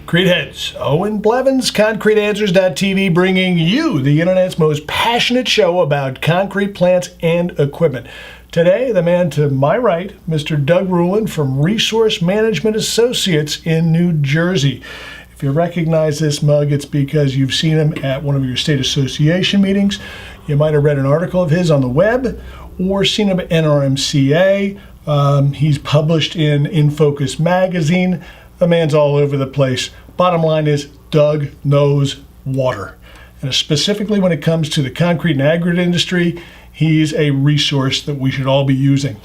Concrete Heads, Owen Blevins, ConcreteAnswers.tv, bringing you the internet's most passionate show about concrete plants and equipment. Today, the man to my right, Mr. Doug Ruhlin from Resource Management Associates in New Jersey. If you recognize this mug, it's because you've seen him at one of your state association meetings. You might have read an article of his on the web or seen him at NRMCA. He's published in inFocus magazine. The man's all over the place. Bottom line is, Doug knows water. And specifically when it comes to the concrete and aggregate industry, he's a resource that we should all be using.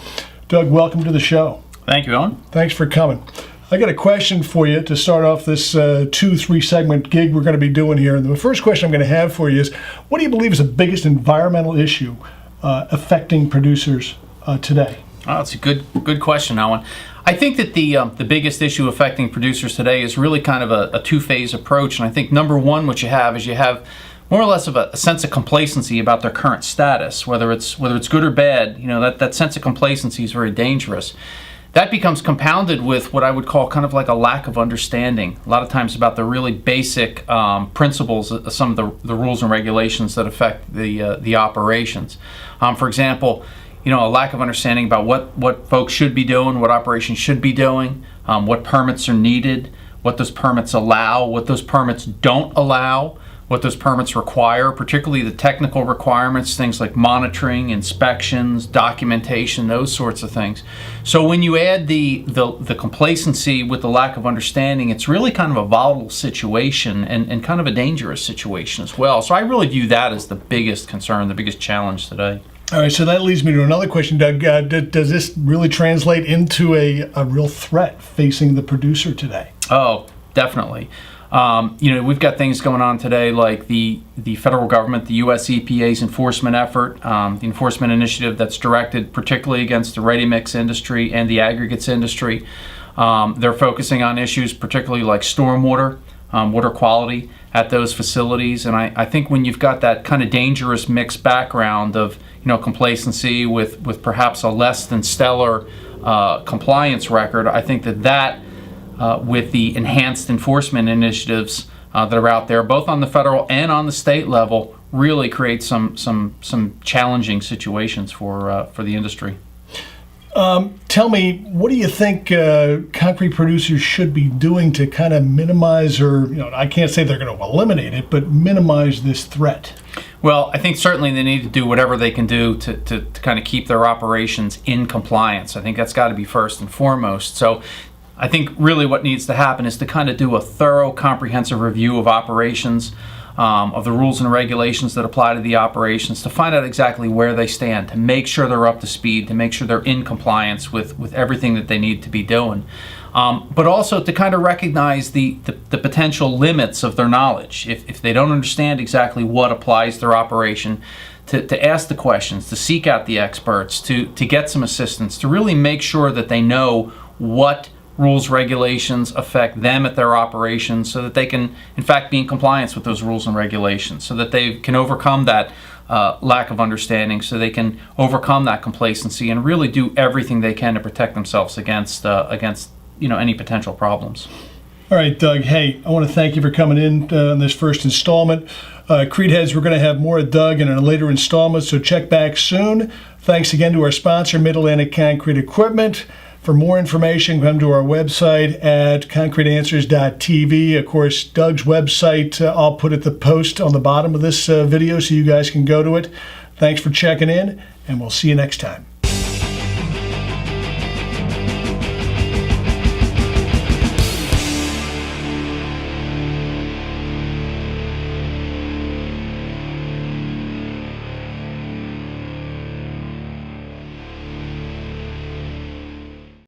Doug, welcome to the show. Thank you, Owen. Thanks for coming. I got a question for you to start off this 2-3 segment gig we're going to be doing here. And the first question I'm going to have for you is, what do you believe is the biggest environmental issue affecting producers today? Oh, that's a good question, Owen. I think that the biggest issue affecting producers today is really kind of a two-phase approach. And I think number one, what you have is you have more or less of a sense of complacency about their current status, whether it's good or bad. You know, that sense of complacency is very dangerous. That becomes compounded with what I would call kind of like a lack of understanding, a lot of times about the really basic principles of some of the rules and regulations that affect the operations. For example, you know, a lack of understanding about what folks should be doing, what operations should be doing, what permits are needed, what those permits allow, what those permits don't allow, what those permits require, particularly the technical requirements, things like monitoring, inspections, documentation, those sorts of things. So when you add the complacency with the lack of understanding, it's really kind of a volatile situation and kind of a dangerous situation as well. So I really view that as the biggest concern, the biggest challenge today. All right, so that leads me to another question, Doug. Does this really translate into a real threat facing the producer today? Oh, definitely. You know, we've got things going on today like the federal government, the U.S. EPA's enforcement effort, the enforcement initiative that's directed particularly against the ready-mix industry and the aggregates industry. They're focusing on issues particularly like stormwater, water quality at those facilities. And I think when you've got that kind of dangerous mixed background of, you know, complacency with perhaps a less than stellar compliance record, I think that with the enhanced enforcement initiatives that are out there, both on the federal and on the state level, really create some challenging situations for the industry. Tell me, what do you think concrete producers should be doing to kind of minimize, or, you know, I can't say they're going to eliminate it, but minimize this threat? Well, I think certainly they need to do whatever they can do to kind of keep their operations in compliance. I think that's got to be first and foremost. So I think really what needs to happen is to kind of do a thorough, comprehensive review of operations, of the rules and regulations that apply to the operations, to find out exactly where they stand, to make sure they're up to speed, to make sure they're in compliance with everything that they need to be doing. But also to kind of recognize the potential limits of their knowledge. If they don't understand exactly what applies to their operation, to ask the questions, to seek out the experts, to get some assistance, to really make sure that they know what rules, regulations affect them at their operations, so that they can, in fact, be in compliance with those rules and regulations, so that they can overcome that lack of understanding, so they can overcome that complacency and really do everything they can to protect themselves against you know, any potential problems. All right, Doug. Hey, I want to thank you for coming in on this first installment. Creed Heads, we're going to have more of Doug in a later installment, so check back soon. Thanks again to our sponsor, Mid-Atlantic Concrete Equipment. For more information, come to our website at ConcreteAnswers.tv. Of course, Doug's website, I'll put at the post on the bottom of this video so you guys can go to it. Thanks for checking in, and we'll see you next time.